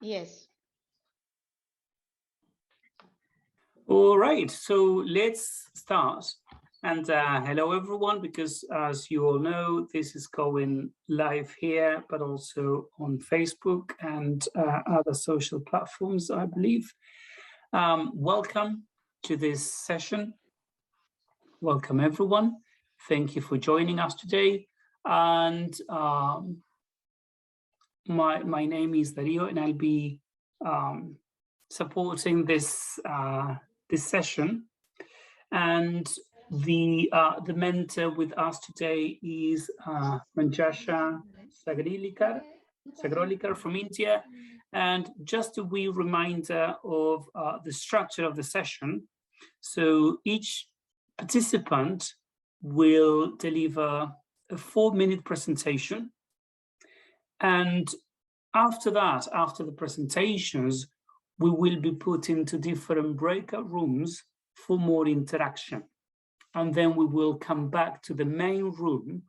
Yes. All right, so let's start. And hello, everyone, because as you all know, this is going live here, but also on Facebook and other social platforms, I believe. Welcome to this session. Welcome, everyone. Thank you for joining us today. And my name is Dario, and I'll be supporting this this session. And the mentor with us today is Manjusha Sagrolikar from India. And just a wee reminder of the structure of the session. So each participant will deliver a 4-minute presentation. And after that, after the presentations, we will be put into different breakout rooms for more interaction. And then we will come back to the main room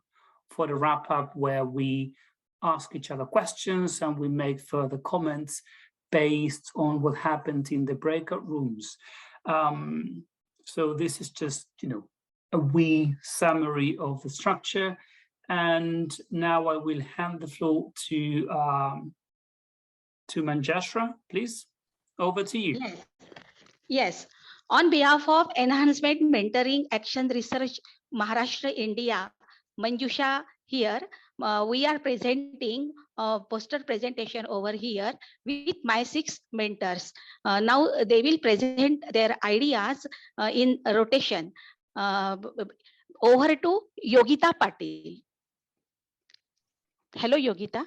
for the wrap up, where we ask each other questions and we make further comments based on what happened in the breakout rooms. So this is just, a wee summary of the structure. And now I will hand the floor to Manjusha, please. Over to you. Yes. Yes. On behalf of Enhancement Mentoring Action Research Maharashtra India, Manjusha here. We are presenting a poster presentation over here with my 6 mentors. Now they will present their ideas in rotation. Over to Yogita Patil. Hello, Yogita.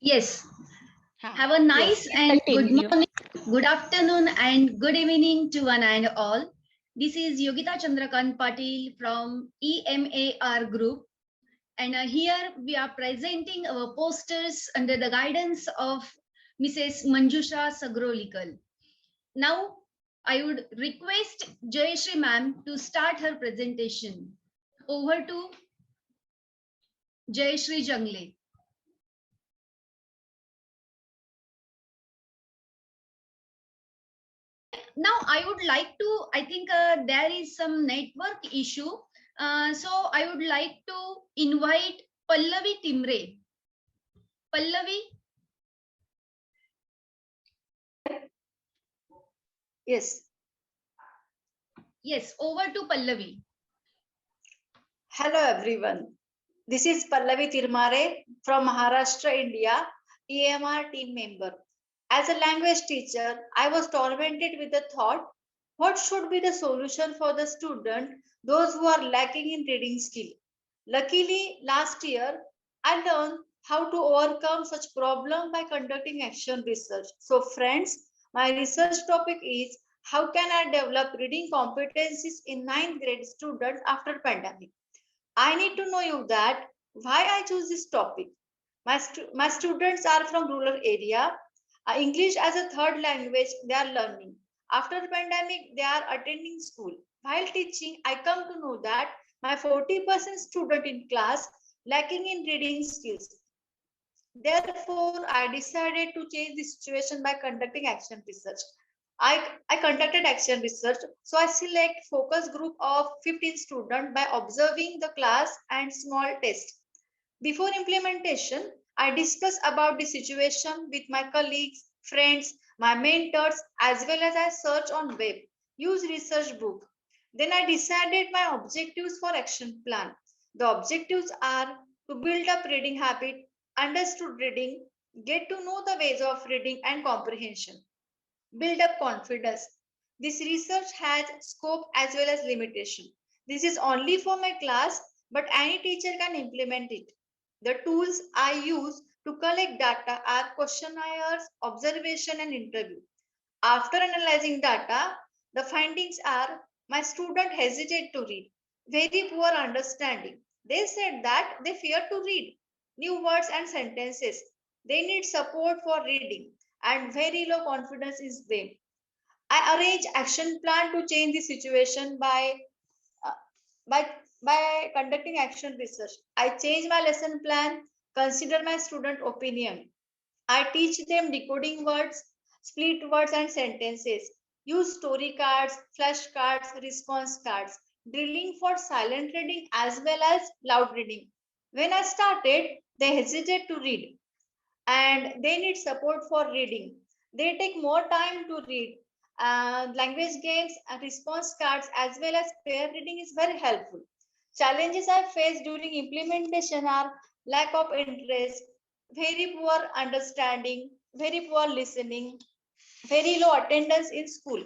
Yes. Have a nice and good morning, good afternoon, and good evening to one and all. This is Yogita Chandrakant Patil from EMAR Group. And here we are presenting our posters under the guidance of Mrs. Manjusha Sagrolikar. Now, I would request Jayashree ma'am to start her presentation. Over to Jayashree Jangle. Now I would like to, I think there is some network issue. So I would like to invite Pallavi Timre. Pallavi? Yes. Yes, over to Pallavi. Hello everyone. This is Pallavi Tirmare from Maharashtra, India, EMR team member. As a language teacher, I was tormented with the thought, what should be the solution for the student, those who are lacking in reading skill? Luckily, last year, I learned how to overcome such problem by conducting action research. So friends, my research topic is how can I develop reading competencies in 9th grade students after pandemic? I need to know you that why I choose this topic. My students are from rural area. English as a third language they are learning. After pandemic, they are attending school. While teaching, I come to know that my 40% student in class lacking in reading skills. Therefore, I decided to change the situation by conducting action research. I conducted action research. So I select focus group of 15 students by observing the class and small test. Before implementation, I discuss about the situation with my colleagues, friends, my mentors, as well as I search on web, use research book. Then I decided my objectives for action plan. The objectives are to build up reading habit, understood reading, get to know the ways of reading and comprehension, build up confidence. This research has scope as well as limitation. This is only for my class, but any teacher can implement it. The tools I use to collect data are questionnaires, observation, and interview. After analyzing data, the findings are my student hesitate to read, very poor understanding. They said that they fear to read new words and sentences. They need support for reading and very low confidence is them. I arrange action plan to change the situation uh, by by conducting action research. I change my lesson plan, consider my student opinion. I teach them decoding words, split words and sentences, use story cards, flashcards, response cards, drilling for silent reading as well as loud reading. When I started, they hesitate to read and they need support for reading. They take more time to read. Language games and response cards as well as pair reading is very helpful. Challenges I face during implementation are lack of interest, very poor understanding, very poor listening, very low attendance in school.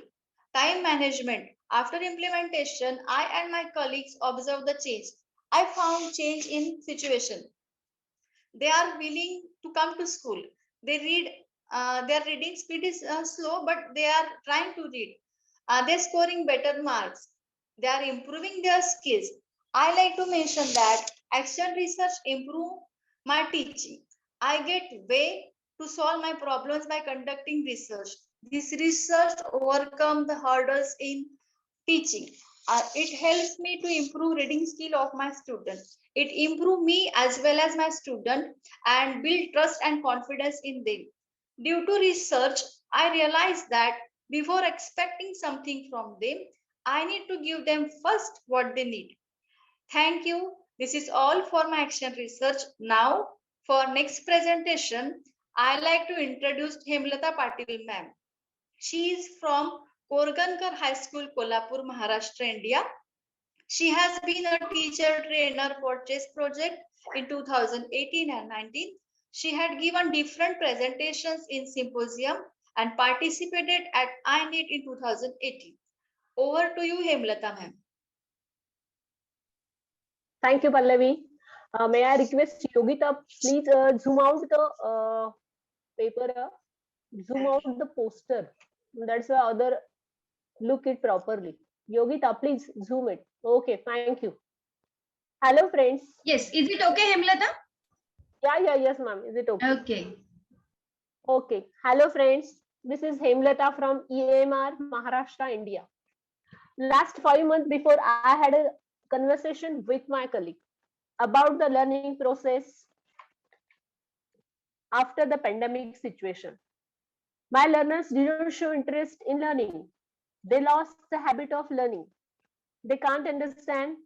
Time management. After implementation, I and my colleagues observed the change. I found change in situation. They are willing to come to school. They read, their reading speed is slow, but they are trying to read. They're scoring better marks. They are improving their skills. I like to mention that action research improve my teaching. I get way to solve my problems by conducting research. This research overcome the hurdles in teaching. It helps me to improve reading skill of my students. It improve me as well as my student and build trust and confidence in them. Due to research, I realized that before expecting something from them, I need to give them first what they need. Thank you. This is all for my action research. Now, for next presentation, I like to introduce Hemlata Patil ma'am. She is from Korgankar High School, Kolhapur, Maharashtra, India. She has been a teacher trainer for chess project in 2018 and 19. She had given different presentations in symposium and participated at iNEET in 2018. Over to you, Hemlata ma'am. Thank you, Pallavi. May I request Yogita, please zoom out the paper, zoom out the poster. That's the other, look it properly. Yogita, please zoom it. Okay, thank you. Hello, friends. Yes, is it okay, Hemlata? Yes, ma'am. Is it okay? Okay. Okay. Hello, friends. This is Hemlata from EMR, Maharashtra, India. Last 5 months before, I had a conversation with my colleague about the learning process after the pandemic situation. My learners didn't show interest in learning. They lost the habit of learning. They can't understand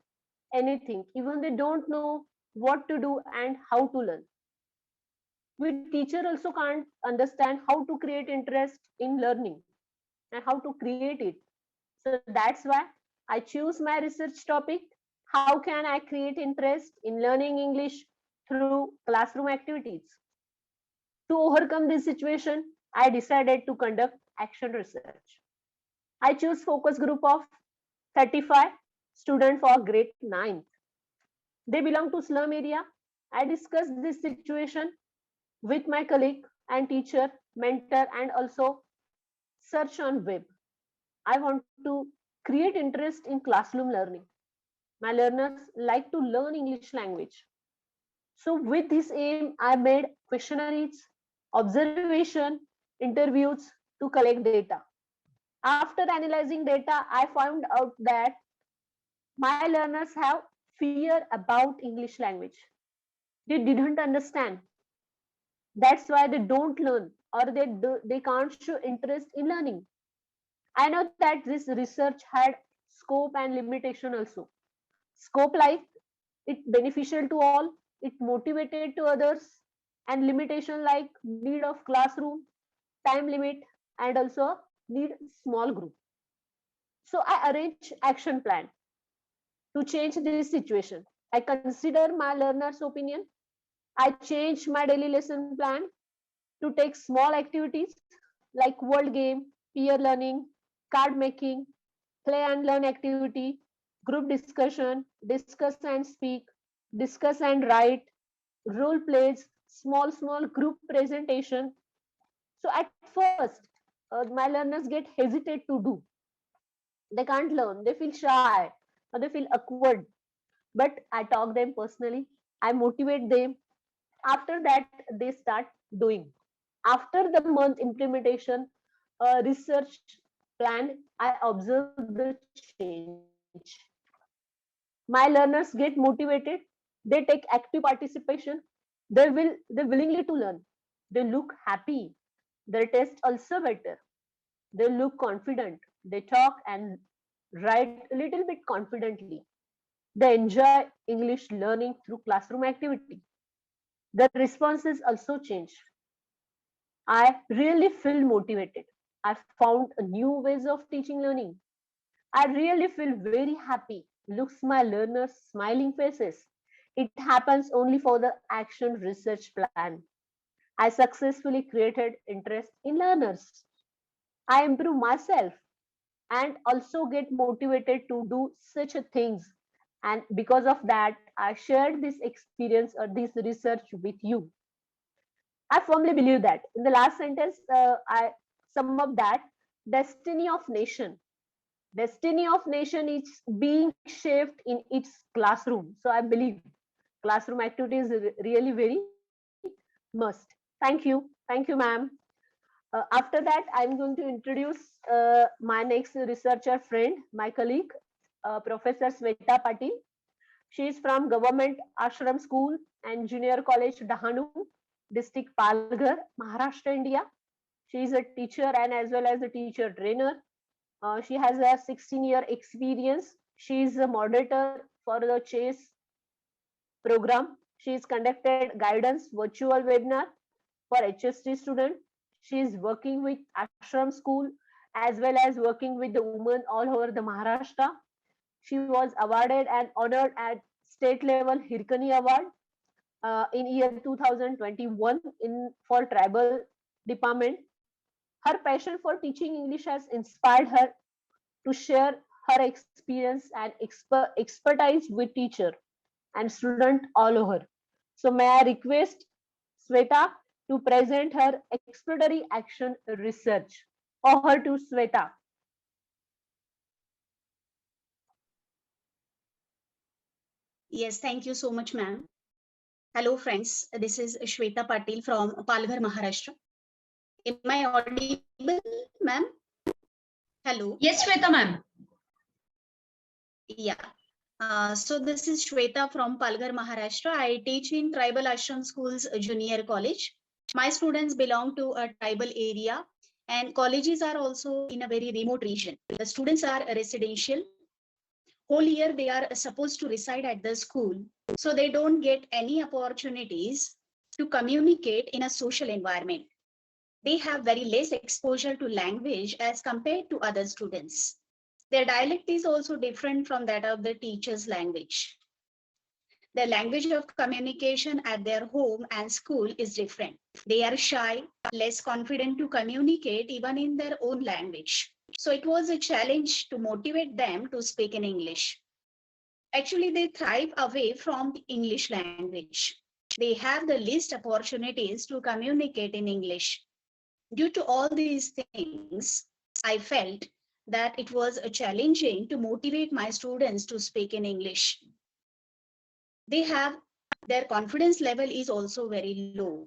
anything, even they don't know what to do and how to learn. We teacher also can't understand how to create interest in learning and how to create it. So that's why I choose my research topic. How can I create interest in learning English through classroom activities? To overcome this situation, I decided to conduct action research. I choose focus group of 35 students for grade 9. They belong to slum area. I discussed this situation with my colleague and teacher, mentor, and also search on web. I want to create interest in classroom learning. My learners like to learn English language. So with this aim, I made questionnaires, observation, interviews to collect data. After analyzing data, I found out that my learners have fear about English language. They didn't understand. That's why they don't learn or they can't show interest in learning. I know that this research had scope and limitation also. Scope like it beneficial to all, it motivated to others, and limitation like need of classroom, time limit, and also need small group. So I arrange action plan to change this situation. I consider my learners' opinion. I change my daily lesson plan to take small activities like world game, peer learning, card making, play and learn activity, group discussion, discuss and speak, discuss and write, role plays, small group presentation. So at first, my learners get hesitate to do. They can't learn. They feel shy or they feel awkward. But I talk them personally. I motivate them. After that, they start doing. After the month implementation, research plan, I observe the change. My learners get motivated. They take active participation. They willingly to learn. They look happy. Their taste also better. They look confident. They talk and write a little bit confidently. They enjoy English learning through classroom activity. Their responses also change. I really feel motivated. I found new ways of teaching learning. I really feel very happy. Looks my learners' smiling faces. It happens only for the action research plan. I successfully created interest in learners. I improve myself and also get motivated to do such a things. And because of that, I shared this experience or this research with you. I firmly believe that. In the last sentence, I sum up that destiny of nation. Destiny of nation is being shaped in its classroom. So I believe classroom activity is really very must. Thank you. Thank you, ma'am. After that, I'm going to introduce my next researcher friend, my colleague, Professor Sweta Patil. She is from Government Ashram School and Junior College, Dahanu, District Palghar, Maharashtra, India. She is a teacher and as well as a teacher trainer. She has a 16-year experience. She is a moderator for the CHASE program. She has conducted guidance virtual webinar for HST students. She is working with Ashram School as well as working with the women all over the Maharashtra. She was awarded and honored at state level Hirkani Award in year 2021 in for tribal department. Her passion for teaching English has inspired her to share her experience and expertise with teacher and student all over. So may I request Sweta to present her exploratory action research. Over to Sweta. Yes, thank you so much, ma'am. Hello, friends. This is Shweta Patil from Palghar, Maharashtra. Am I audible, ma'am? Hello. Yes, Shweta ma'am. Yeah. So this is Shweta from Palghar, Maharashtra. I teach in Tribal Ashram Schools Junior College. My students belong to a tribal area and colleges are also in a very remote region. The students are residential. Whole year they are supposed to reside at the school. So they don't get any opportunities to communicate in a social environment. They have very less exposure to language as compared to other students. Their dialect is also different from that of the teacher's language. The language of communication at their home and school is different. They are shy, less confident to communicate even in their own language. So it was a challenge to motivate them to speak in English. Actually, they thrive away from the English language. They have the least opportunities to communicate in English. Due to all these things, I felt that it was challenging to motivate my students to speak in English. Their confidence level is also very low.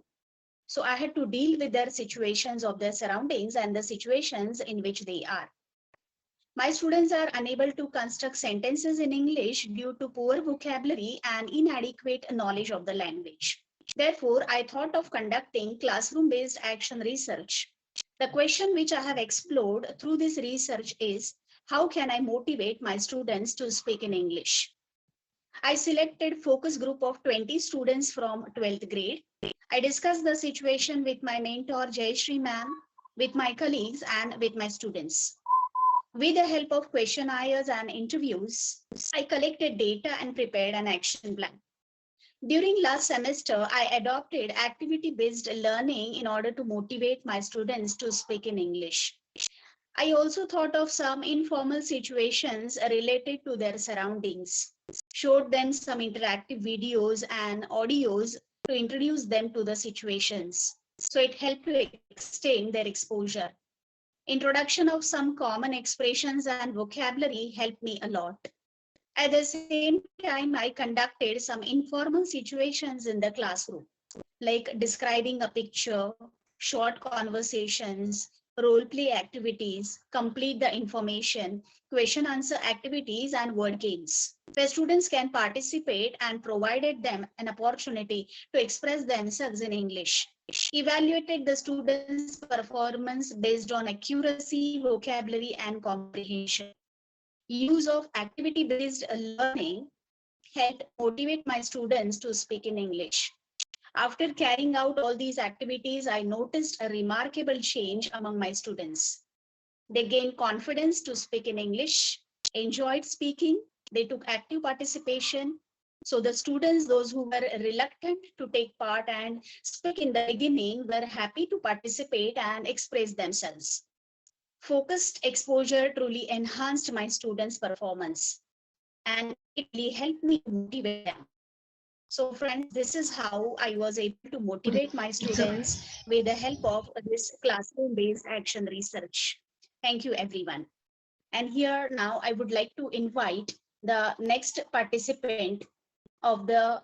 So I had to deal with their situations of their surroundings and the situations in which they are. My students are unable to construct sentences in English due to poor vocabulary and inadequate knowledge of the language. Therefore, I thought of conducting classroom-based action research. The question which I have explored through this research is, how can I motivate my students to speak in English? I selected focus group of 20 students from 12th grade. I discussed the situation with my mentor Jayashree ma'am, with my colleagues and with my students. With the help of questionnaires and interviews, I collected data and prepared an action plan. During last semester, I adopted activity-based learning in order to motivate my students to speak in English. I also thought of some informal situations related to their surroundings, showed them some interactive videos and audios to introduce them to the situations. So it helped to extend their exposure. Introduction of some common expressions and vocabulary helped me a lot. At the same time, I conducted some informal situations in the classroom, like describing a picture, short conversations, role play activities, complete the information, question answer activities, and word games, where students can participate and provided them an opportunity to express themselves in English. Evaluated the students' performance based on accuracy, vocabulary, and comprehension. Use of activity-based learning helped motivate my students to speak in English. After carrying out all these activities, I noticed a remarkable change among my students. They gained confidence to speak in English, enjoyed speaking, they took active participation. So the students, those who were reluctant to take part and speak in the beginning, were happy to participate and express themselves. Focused exposure truly enhanced my students' performance, and it really helped me motivate them. So friends, this is how I was able to motivate my students with the help of this classroom-based action research. Thank you, everyone. And here now I would like to invite the next participant of the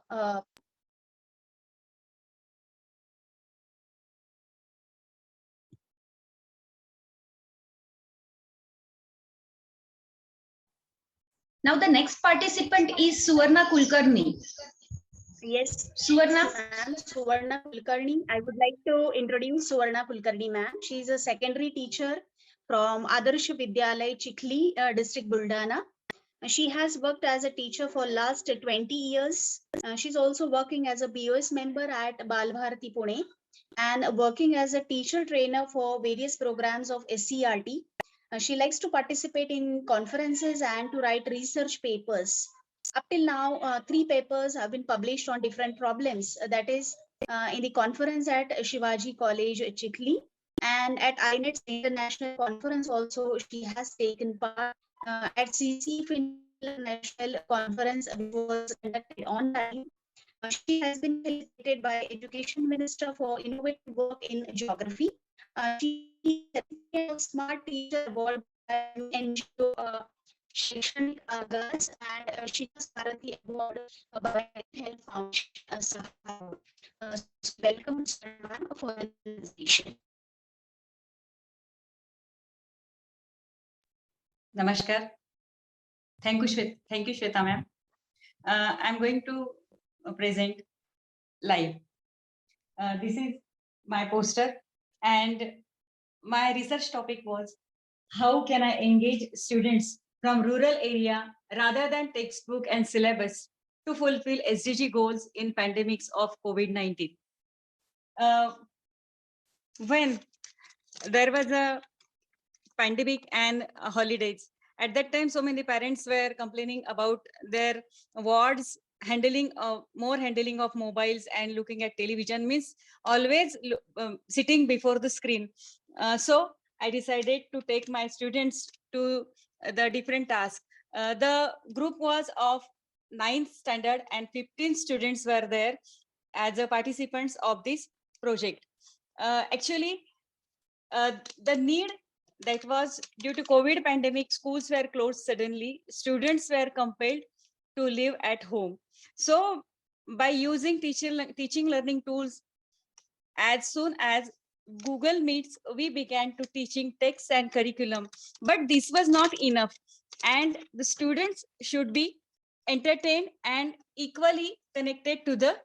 Now the next participant is Suvarna Kulkarni. Yes, Suvarna. ma'am, Suvarna Kulkarni. I would like to introduce Suvarna Kulkarni, ma'am. She is a secondary teacher from Adarsh Vidyalay, Chikhli, district Buldana. She has worked as a teacher for last 20 years. She's also working as a BOS member at Balbharati Pune and working as a teacher trainer for various programs of SCRT. She likes to participate in conferences and to write research papers. Up till now, 3 papers have been published on different problems. That is in the conference at Shivaji College, Chikhli, and at INET's International Conference also she has taken part at CC International Conference, which was conducted online. She has been felicitated by Education Minister for innovative work in geography. She is Smart Teacher Award by NGO Shaikshanik Agas, and she has Bharati Award by Health Foundation. Welcome, Sarwan, for the presentation. Namaskar. Thank you, Shweta ma'am. I'm going to present live. This is my poster, and my research topic was how can I engage students from rural area rather than textbook and syllabus to fulfill SDG goals in pandemics of COVID-19. When there was a pandemic and holidays, at that time so many parents were complaining about their wards handling more handling of mobiles and looking at television, means always sitting before the screen. So I decided to take my students to the different tasks. The group was of 9th standard and 15 students were there as a participants of this project. Actually, the need that was due to COVID pandemic, schools were closed suddenly, students were compelled to live at home. So by using teaching learning tools, as soon as Google Meets, we began to teaching text and curriculum, but this was not enough, and the students should be entertained and equally connected to the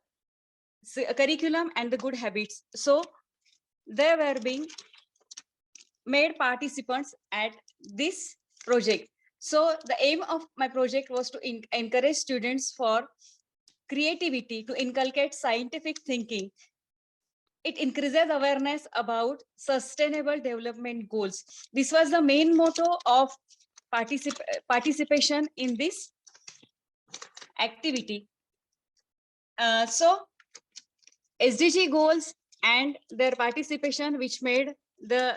curriculum and the good habits. So they were being made participants at this project. So the aim of my project was to encourage students for creativity, to inculcate scientific thinking. It increases awareness about sustainable development goals. This was the main motto of participation in this activity. So SDG goals and their participation, which made them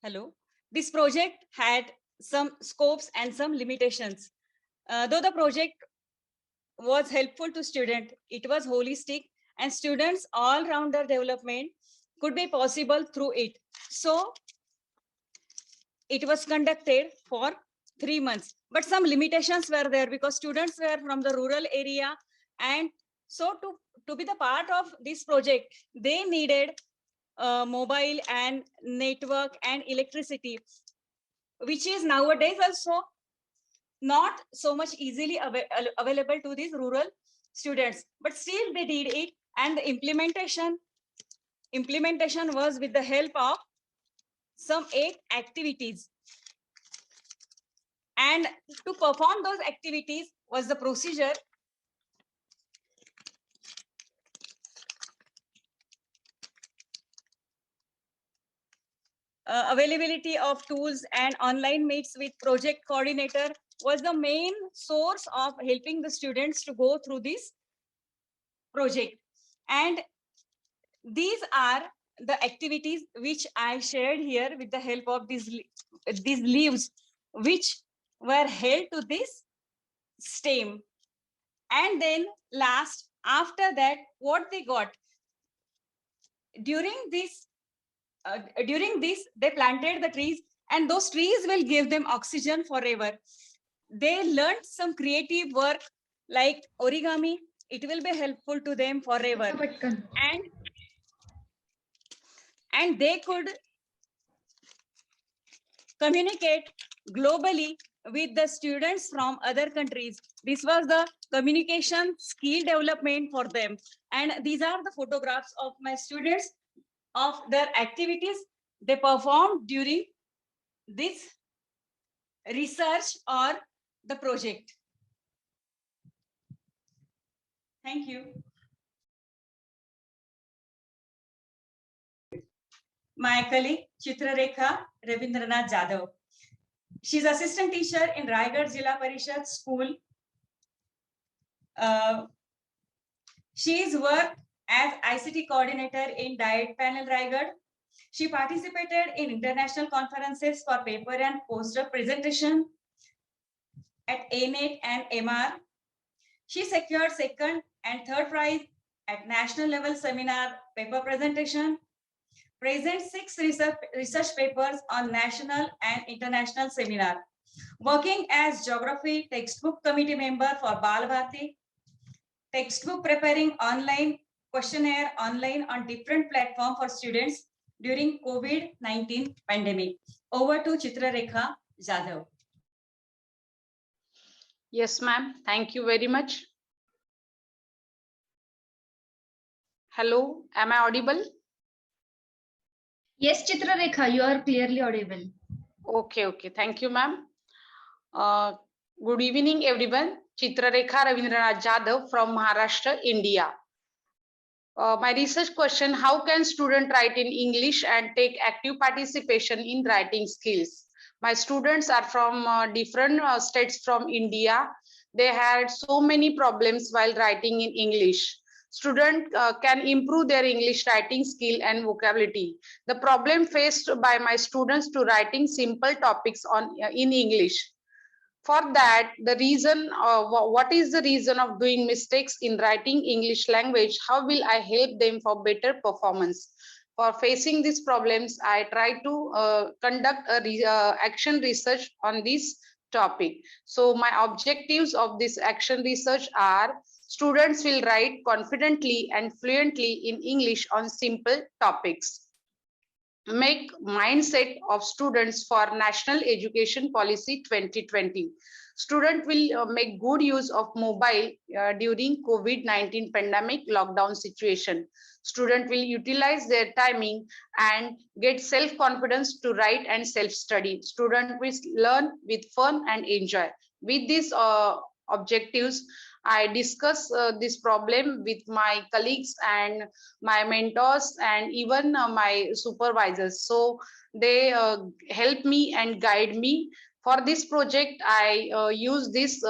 hello. This project had some scopes and some limitations. Though the project was helpful to students, it was holistic, and students' all-rounder development could be possible through it. So it was conducted for 3 months, but some limitations were there because students were from the rural area, and so to be the part of this project, they needed mobile and network and electricity, which is nowadays also not so much easily available to these rural students, but still they did it. And the implementation was with the help of some 8 activities. And to perform those activities was the procedure. Availability of tools and online meets with project coordinator was the main source of helping the students to go through this project. And these are the activities which I shared here with the help of these leaves, which were held to this stem. And then last, after that, what they got during this, they planted the trees, and those trees will give them oxygen forever. They learned some creative work like origami. It will be helpful to them forever. And they could communicate globally with the students from other countries. This was the communication skill development for them. And these are the photographs of my students of their activities they performed during this research or the project. Thank you. My colleague Chitrarekha Ravindranath Jadhav. She's assistant teacher in Raigad Jilla Parishad School. She's worked as ICT coordinator in Diet Panel Raigad. She participated in international conferences for paper and poster presentation at ANET and MR. She secured 2nd and 3rd prize at national level seminar paper presentation. Present 6 research papers on national and international seminar. Working as geography textbook committee member for Bal Bharati. Textbook preparing online questionnaire online on different platform for students during COVID-19 pandemic. Over to Chitrarekha Jadhav. Yes, ma'am. Thank you very much. Hello, am I audible? Yes, Chitrarekha, you are clearly audible. Okay. Thank you, ma'am. Good evening, everyone. Chitrarekha Ravindranath Jadhav from Maharashtra, India. My research question: how can students write in English and take active participation in writing skills? My students are from different states from India. They had so many problems while writing in English. Students can improve their English writing skill and vocabulary. The problem faced by my students to writing simple topics in English. For that, the reason, what is the reason of doing mistakes in writing English language? How will I help them for better performance? For facing these problems, I try to conduct action research on this topic. So my objectives of this action research are: students will write confidently and fluently in English on simple topics. Make mindset of students for National Education Policy 2020. Student will make good use of mobile during COVID-19 pandemic lockdown situation. Student will utilize their timing and get self-confidence to write and self-study. Student will learn with fun and enjoy. With these objectives, I discuss this problem with my colleagues and my mentors and even my supervisors. So they help me and guide me. For this project, I use these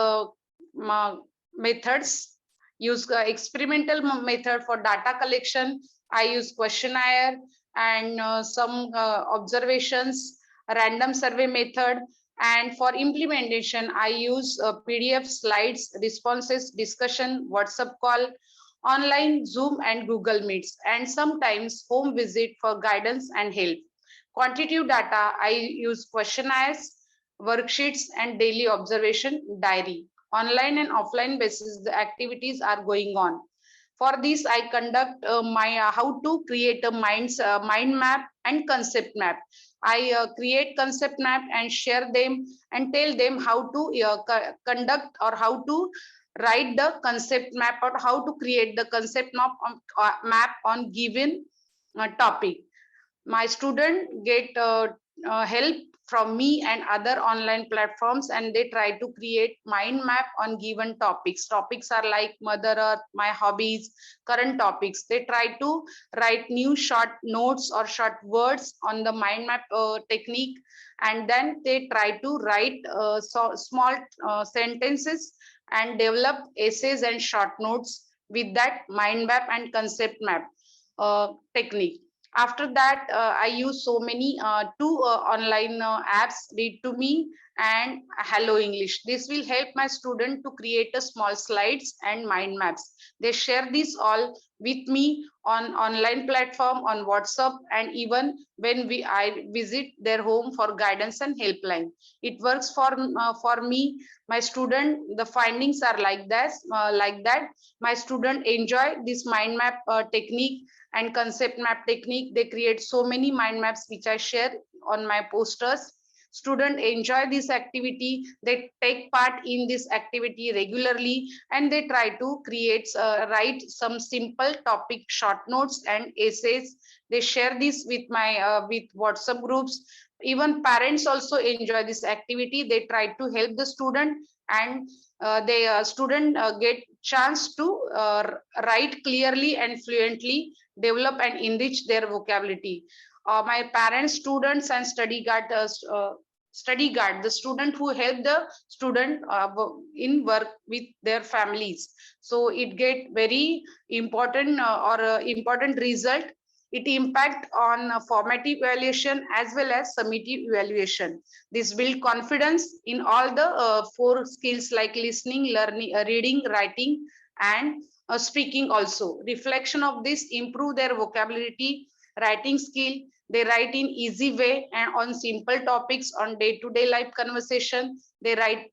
methods, use experimental method for data collection. I use questionnaire and some observations, random survey method. And for implementation, I use PDF slides, responses, discussion, WhatsApp call, online Zoom and Google Meets, and sometimes home visit for guidance and help. Quantitative data, I use questionnaires, worksheets, and daily observation diary. Online and offline basis, the activities are going on. For this, I conduct how to create a mind map and concept map. I create concept map and share them and tell them how to conduct or how to write the concept map or how to create the concept map on given topic. My student get help from me and other online platforms, and they try to create mind map on given topics. Topics are like Mother Earth, my hobbies, current topics. They try to write new short notes or short words on the mind map technique, and then they try to write small sentences and develop essays and short notes with that mind map and concept map technique. After that, I use so many two online apps, Read to Me and Hello English. This will help my student to create a small slides and mind maps. They share this all with me on online platform, on WhatsApp, and even when I visit their home for guidance and helpline. It works for me. My student, the findings are like that. My student enjoy this mind map technique and concept map technique. They create so many mind maps which I share on my posters. Students enjoy this activity. They take part in this activity regularly, and they try to write some simple topic short notes and essays. They share this with my with WhatsApp groups. Even parents also enjoy this activity. They try to help the student, and student get chance to write clearly and fluently, develop and enrich their vocabulary. My parents, students, and study guard, the student who help the student in work with their families. So it get very important important result. It impact on formative evaluation as well as summative evaluation. This build confidence in all the 4 skills like listening, learning, reading, writing, and speaking also. Reflection of this improve their vocabulary, writing skill. They write in easy way and on simple topics on day-to-day life conversation. They try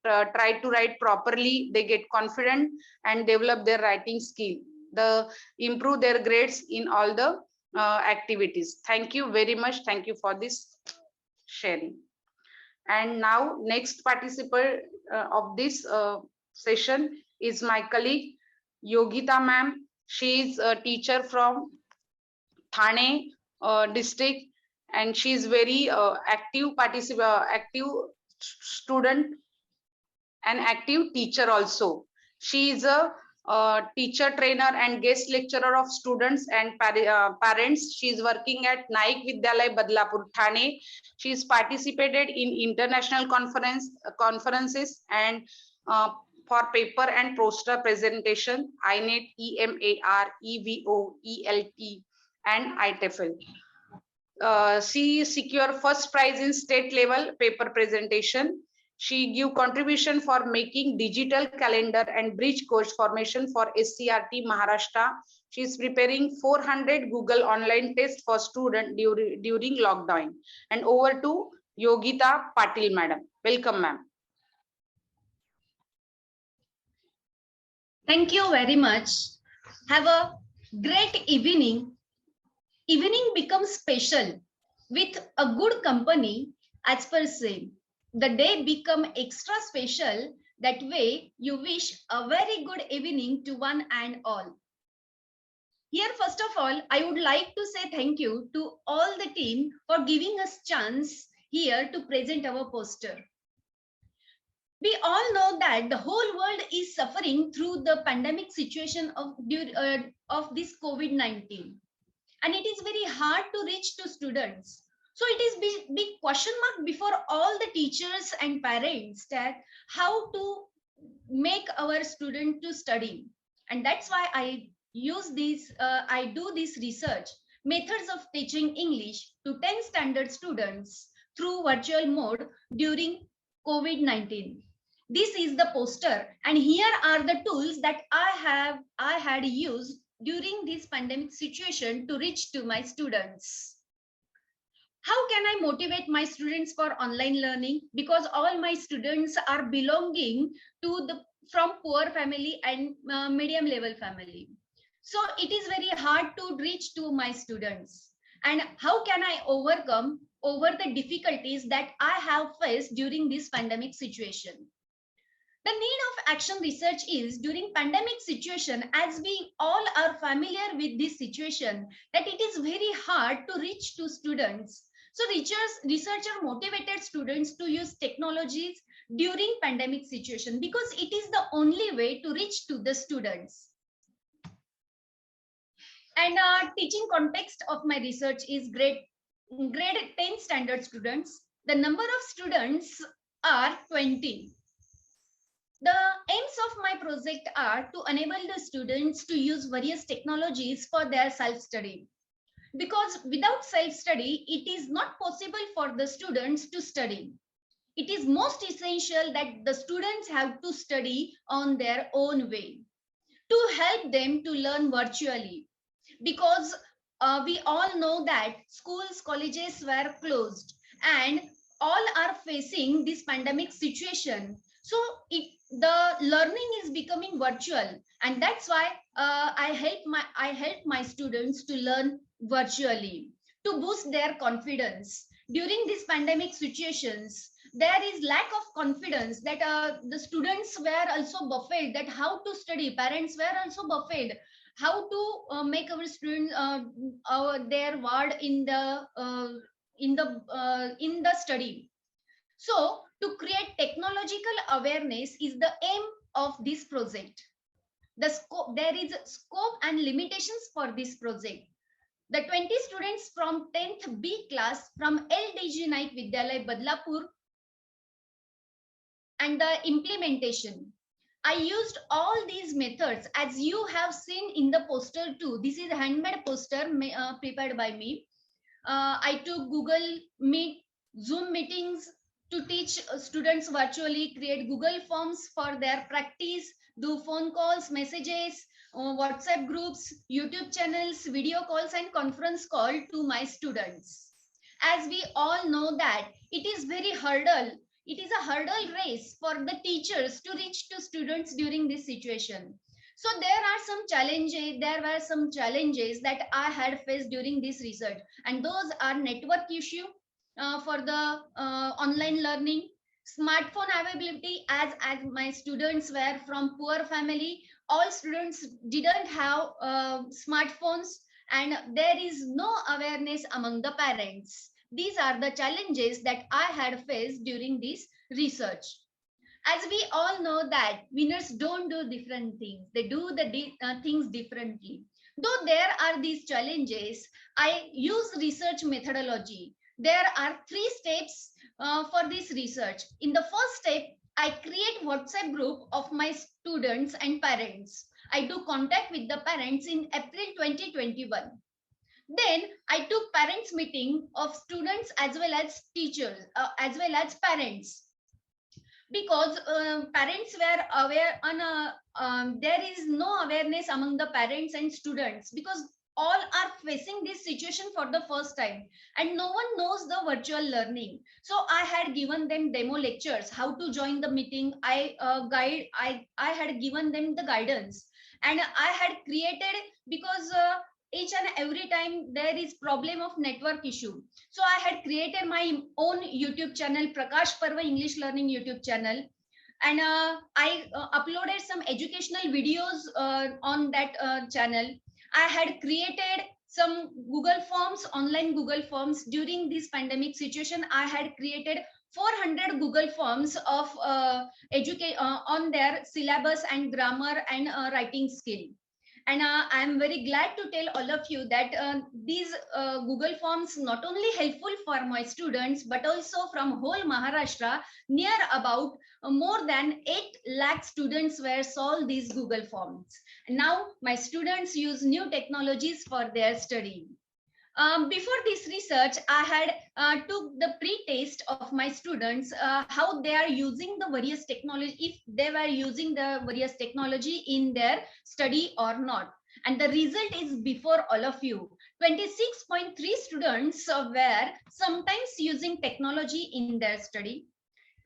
to write properly. They get confident and develop their writing skill. Improve their grades in all the activities. Thank you very much. Thank you for this sharing. And now next participant of this session is my colleague Yogita ma'am. She is a teacher from Thane district, and she is very active student and active teacher also. She is a teacher trainer and guest lecturer of students and parents. She is working at Naik Vidyalay Badlapur Thane. She is participated in international conferences and for paper and poster presentation, INET, EMAR, EVO, ELT, and ITEFL. She secured first prize in state level paper presentation. She give contribution for making digital calendar and bridge course formation for SCRT Maharashtra. She is preparing 400 Google online tests for student during lockdown. And over to Yogita Patil madam. Welcome ma'am. Thank you very much. Have a great evening. Evening becomes special with a good company as per se. The day become extra special. That way you wish a very good evening to one and all. Here, first of all, I would like to say thank you to all the team for giving us chance here to present our poster. We all know that the whole world is suffering through the pandemic situation of this COVID-19. And it is very hard to reach to students. So it is big question mark before all the teachers and parents that how to make our student to study. And that's why I use this, I do this research, methods of teaching English to 10th standard students through virtual mode during COVID-19. This is the poster, and here are the tools that I had used during this pandemic situation to reach to my students. How can I motivate my students for online learning? Because all my students are belonging to from poor family and medium level family. So it is very hard to reach to my students. And how can I overcome over the difficulties that I have faced during this pandemic situation? The need of action research is during pandemic situation, as we all are familiar with this situation, that it is very hard to reach to students. So researcher motivated students to use technologies during pandemic situation because it is the only way to reach to the students. And teaching context of my research is grade 10 standard students. The number of students are 20. The aims of my project are to enable the students to use various technologies for their self-study. Because without self-study, it is not possible for the students to study. It is most essential that the students have to study on their own way to help them to learn virtually. Because we all know that schools, colleges were closed and all are facing this pandemic situation. So the learning is becoming virtual, and that's why I help my students to learn virtually to boost their confidence. During these pandemic situations, there is lack of confidence that the students were also buffeted that how to study. Parents were also buffeted how to make our students their word in the study. So to create technological awareness is the aim of this project. There is scope and limitations for this project. The 20 students from 10th B class from LDG Naik Vidyalay Badlapur, and the implementation. I used all these methods as you have seen in the poster too. This is a handmade poster prepared by me. I took Google Meet, Zoom meetings to teach students virtually, create Google Forms for their practice, do phone calls, messages, WhatsApp groups, YouTube channels, video calls and conference call to my students. As we all know that it is a hurdle race for the teachers to reach to students during this situation. So there were some challenges that I had faced during this research, and those are network issue for the online learning, smartphone availability, as my students were from poor family. All students didn't have smartphones, and there is no awareness among the parents. These are the challenges that I had faced during this research. As we all know that winners don't do different things. They do the things differently. Though there are these challenges, I use research methodology. There are 3 steps for this research. In the first step, I create WhatsApp group of my students and parents. I do contact with the parents in April 2021. Then I took parents meeting of students as well as teachers, as well as parents, because parents were aware on there is no awareness among the parents and students, because all are facing this situation for the first time and no one knows the virtual learning. So I had given them demo lectures, how to join the meeting. I had given them the guidance, and I had created, because each and every time there is problem of network issue. So I had created my own YouTube channel, Prakash Parva English Learning YouTube channel. And I uploaded some educational videos on that channel. I had created some Google Forms, online Google Forms. During this pandemic situation, I had created 400 Google Forms of on their syllabus and grammar and writing skill. And I'm very glad to tell all of you that these Google Forms not only helpful for my students, but also from whole Maharashtra, near about more than 8 lakh students were solved these Google Forms. And now my students use new technologies for their study. Before this research, I had took the pre-test of my students, how they are using the various technology, if they were using the various technology in their study or not. And the result is before all of you. 26.3 students were sometimes using technology in their study.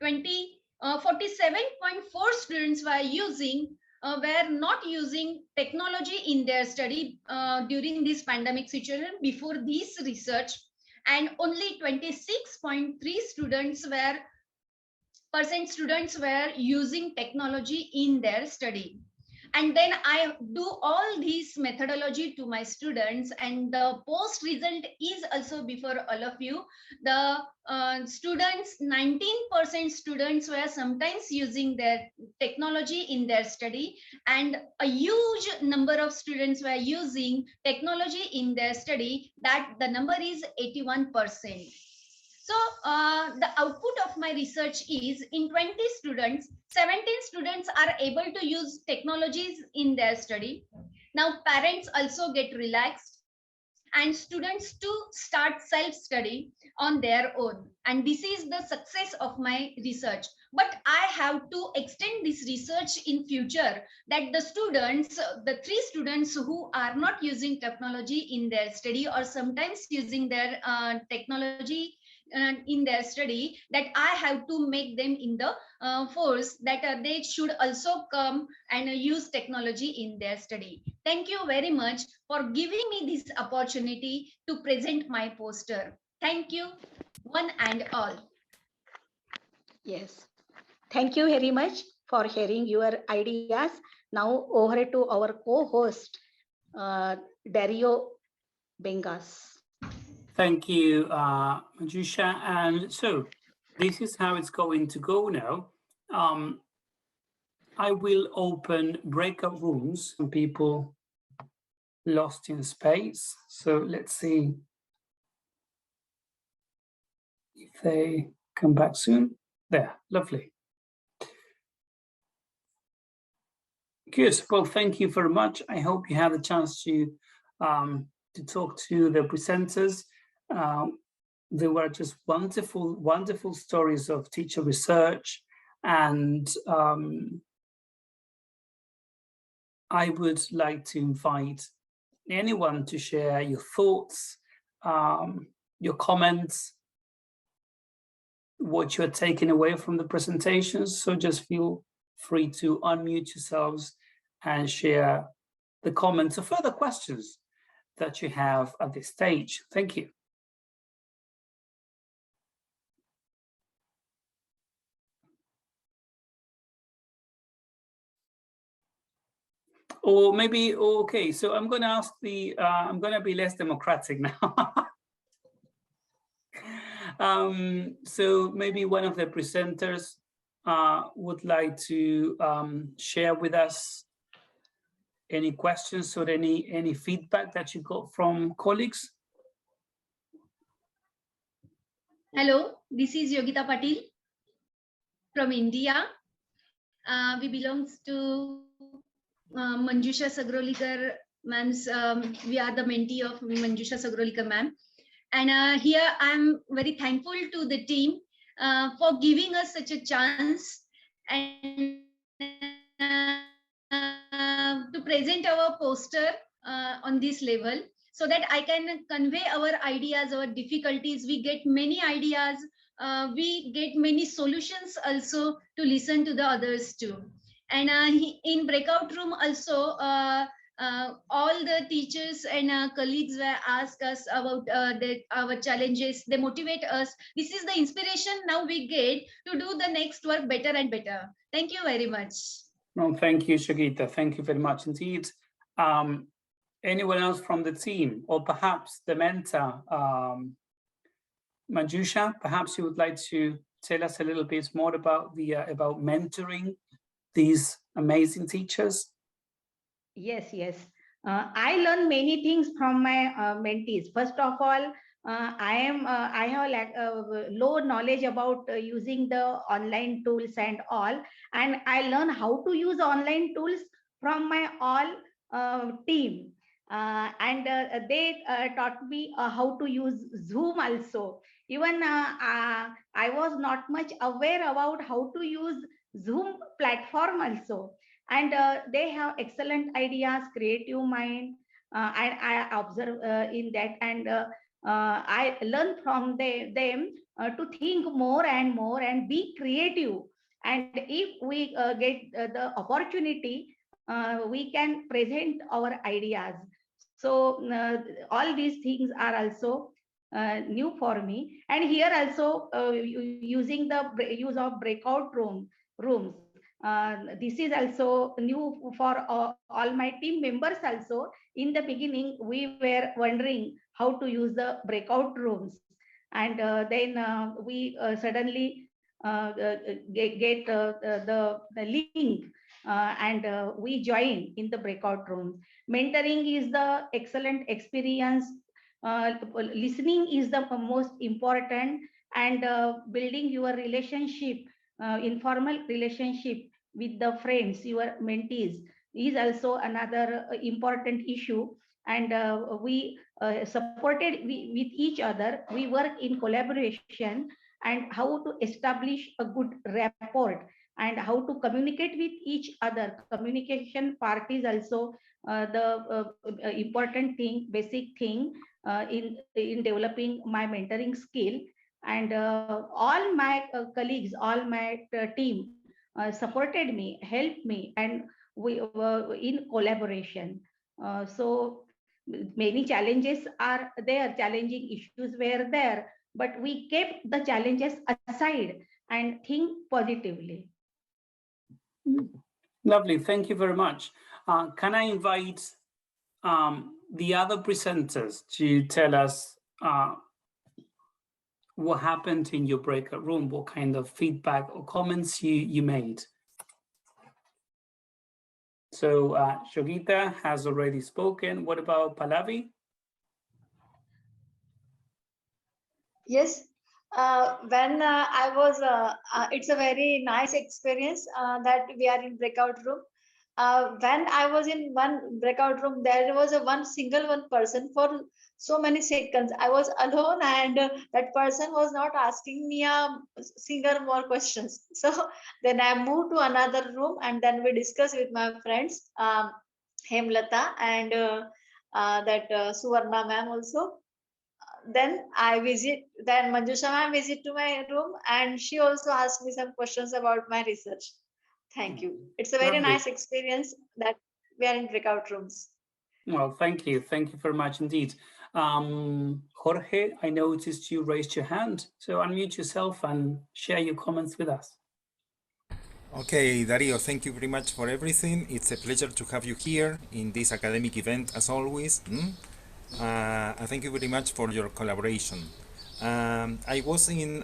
47.4 students were using were not using technology in their study during this pandemic situation before this research, and only 26.3% students were using technology in their study. And then I do all these methodology to my students, and the post result is also before all of you. The students, 19% students were sometimes using their technology in their study, and a huge number of students were using technology in their study. That the number is 81%. So the output of my research is, in 20 students, 17 students are able to use technologies in their study. Now parents also get relaxed, and students to start self-study on their own. And this is the success of my research. But I have to extend this research in future, that the students, the 3 students who are not using technology in their study, or sometimes using their technology in their study, that I have to make them in the force that they should also come and use technology in their study. Thank you very much for giving me this opportunity to present my poster. Thank you, one and all. Yes. Thank you very much for sharing your ideas. Now over to our co-host, Dario Bengas. Thank you, Manjusha. And so this is how it's going to go now. I will open breakout rooms for people lost in space. So let's see if they come back soon. There, lovely. Good. Well, thank you very much. I hope you had a chance to talk to the presenters. There were just wonderful, wonderful stories of teacher research, and I would like to invite anyone to share your thoughts, your comments, what you're taking away from the presentations. So just feel free to unmute yourselves and share the comments or further questions that you have at this stage. Thank you. Or maybe, okay, so I'm going to ask I'm going to be less democratic now. So maybe one of the presenters would like to share with us any questions or any feedback that you got from colleagues. Hello, this is Yogita Patil from India. We belongs to Manjusha Sagrolikar ma'am's. We are the mentee of Manjusha Sagrolikar ma'am. And here I'm very thankful to the team for giving us such a chance and to present our poster on this level, so that I can convey our ideas, our difficulties. We get many ideas, we get many solutions also to listen to the others too. And in breakout room also, all the teachers and colleagues were asked us about our challenges. They motivate us. This is the inspiration now we get to do the next work better and better. Thank you very much. Well, thank you, Shagita. Thank you very much indeed. Anyone else from the team, or perhaps the mentor, Manjusha, perhaps you would like to tell us a little bit more about about mentoring these amazing teachers? Yes, yes. I learn many things from my mentees. First of all, I have like low knowledge about using the online tools and all, and I learn how to use online tools from my all team. And they taught me how to use Zoom also. Even I was not much aware about how to use Zoom platform also. And they have excellent ideas, creative mind, and I observe in that, and I learn from them to think more and more and be creative. And if we get the opportunity, we can present our ideas. So all these things are also new for me. And here also using the use of breakout rooms. This is also new for all my team members also. In the beginning, we were wondering how to use the breakout rooms. And then we suddenly get the link and we join in the breakout rooms. Mentoring is the excellent experience. Listening is the most important, and building your relationship, informal relationship with the friends, your mentees, is also another important issue. And we supported with each other. We work in collaboration, and how to establish a good rapport and how to communicate with each other. Communication part is also the important thing, basic thing in developing my mentoring skill. And all my colleagues, all my team supported me, helped me, and we were in collaboration. So many challenges are there, challenging issues were there, but we kept the challenges aside and think positively. Lovely, thank you very much. Can I invite the other presenters to tell us what happened in your breakout room, what kind of feedback or comments you made? So Yogita has already spoken. What about Pallavi? Yes, when I was, it's a very nice experience that we are in breakout room. When I was in one breakout room, there was a one person for so many seconds. I was alone, and that person was not asking me a single more questions. So then I moved to another room, and then we discussed with my friends, Hemlata and that Suvarna ma'am also. Then Manjusha ma'am visit to my room, and she also asked me some questions about my research. Thank you. It's a very Lovely. nice experience that we are in breakout rooms. Well, thank you very much indeed. Jorge, I noticed you raised your hand, so unmute yourself and share your comments with us. Okay, Dario, thank you very much for everything. It's a pleasure to have you here in this academic event as always. And thank you very much for your collaboration. I was in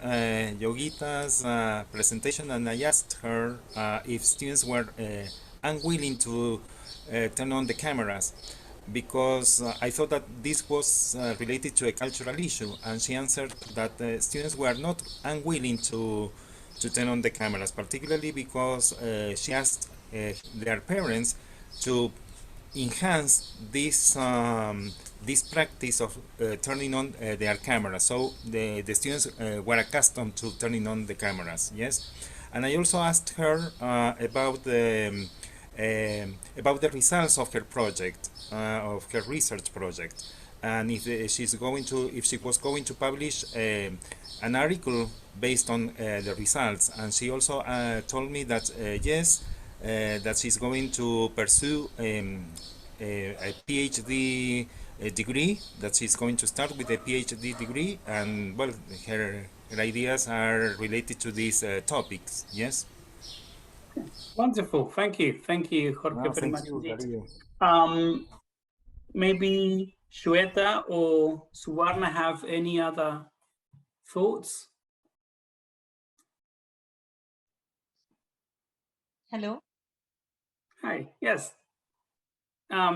Yogita's presentation, and I asked her if students were unwilling to turn on the cameras, because I thought that this was related to a cultural issue, and she answered that students were not unwilling to turn on the cameras, particularly because she asked their parents to enhance this this practice of turning on their cameras. So the students were accustomed to turning on the cameras, yes. And I also asked her about the results of her project, of her research project, and if she was going to publish an article based on the results. And she also told me that yes, that she's going to pursue a PhD degree, that she's going to start with a PhD degree, and well, her ideas are related to these topics, yes. Wonderful, thank you, Jorge, very much indeed. Maybe Shweta or Suvarna have any other thoughts? Hello. Hi, yes.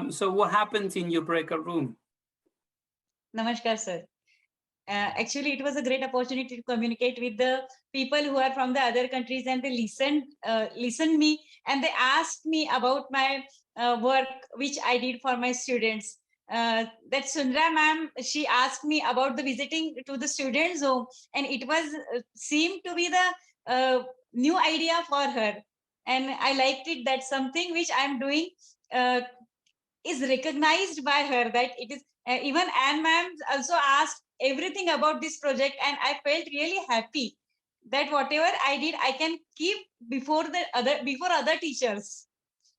So what happened in your breakout room? Namaskar, sir. Actually, it was a great opportunity to communicate with the people who are from the other countries, and they listened me, and they asked me about my work, which I did for my students. That Sundra ma'am, she asked me about the visiting to the students' home, and it was seemed to be the new idea for her, and I liked it. That's something which I'm doing is recognized by her, that it is even Anne ma'am also asked everything about this project, and I felt really happy that whatever I did, I can keep before other teachers.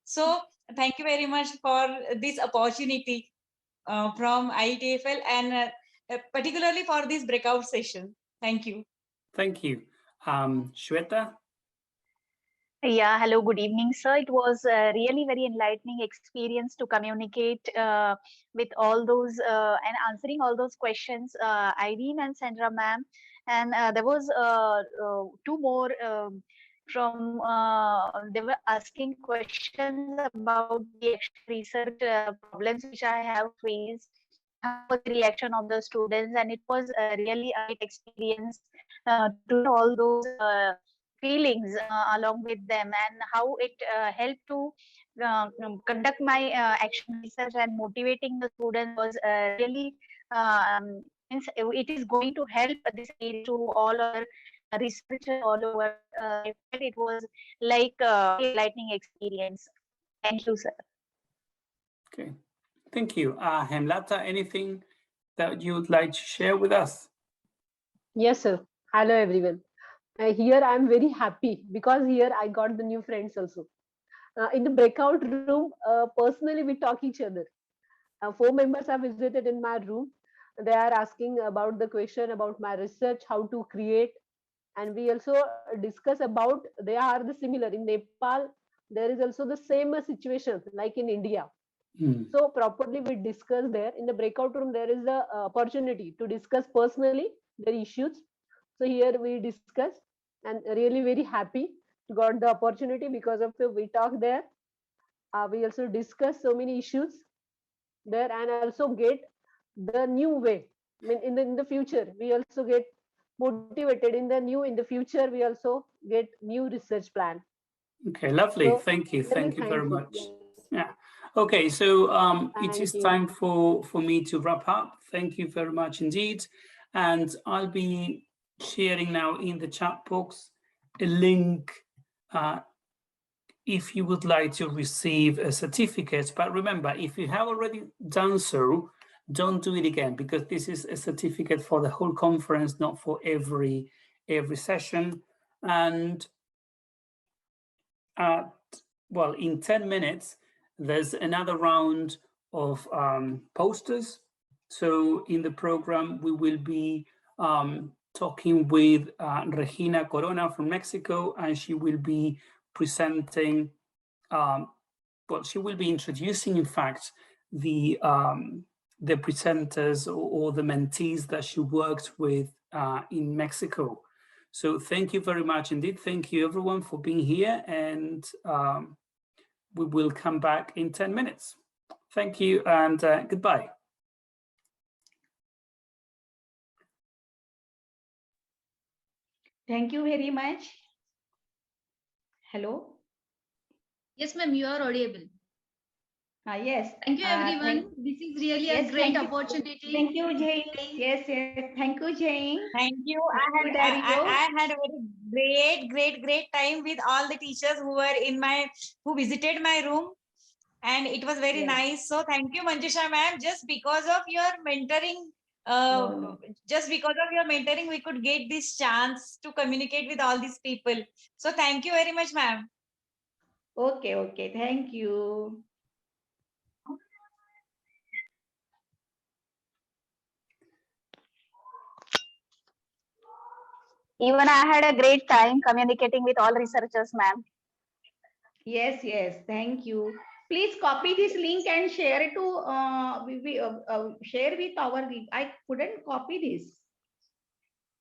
So thank you very much for this opportunity from IETFL and particularly for this breakout session. Thank you. Thank you. Shweta? Yeah, hello, good evening, sir. It was a really very enlightening experience to communicate with all those and answering all those questions, Irene and Sandra ma'am. And there was two more they were asking questions about the research problems which I have faced. How was the reaction of the students? And it was really a great experience to all those feelings along with them, and how it helped to conduct my action research, and motivating the students was really means it is going to help this area to all our researchers all over. I felt it was like a enlightening experience. Thank you, sir. Okay, thank you. Hemlata, anything that you would like to share with us? Yes, sir. Hello, everyone. Here I am very happy because here I got the new friends also. In the breakout room, personally we talk each other. 4 members have visited in my room. They are asking about the question about my research, how to create, and we also discuss about they are the similar in Nepal. There is also the same situation like in India. So properly we discuss there in the breakout room. There is the opportunity to discuss personally their issues. So here we discuss, and really very happy to got the opportunity because of we talk there. We also discuss so many issues there, and also get the new way. I mean, in the future we also get motivated in the future. We also get new research plan. Okay, lovely. So, thank you very much. Yes. Yeah. Okay, so it Thank is you. time for me to wrap up. Thank you very much indeed. And I'll be sharing now in the chat box a link if you would like to receive a certificate. But remember, if you have already done so, don't do it again, because this is a certificate for the whole conference, not for every session. And well, in 10 minutes, there's another round of posters. So in the program, we will be talking with Regina Corona from Mexico, and she will be presenting, well, she will be introducing, in fact, the presenters or the mentees that she worked with in Mexico. So thank you very much indeed. Thank you everyone for being here, and we will come back in 10 minutes. Thank you and goodbye. Thank you very much. Hello. Yes, ma'am, you are audible. Yes. Thank you, everyone. This is really a great opportunity. Thank you, Jane. Yes. Thank you, Jane. Thank you. I had a very great time with all the teachers who visited my room, and it was very nice. So thank you, Manjusha ma'am. Just because of your mentoring, we could get this chance to communicate with all these people. So thank you very much, ma'am. Okay. Thank you. Even I had a great time communicating with all researchers, ma'am. Yes. Thank you. Please copy this link and share it to share with our. I couldn't copy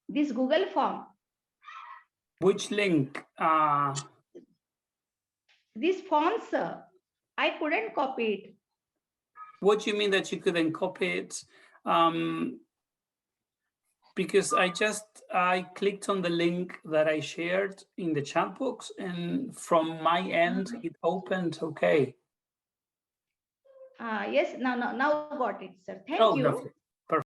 this Google form. Which link? This form, sir. I couldn't copy it. What do you mean that you couldn't copy it? Because I clicked on the link that I shared in the chat box, and from my end, it opened okay. Yes, now got it, sir. Thank you. Lovely.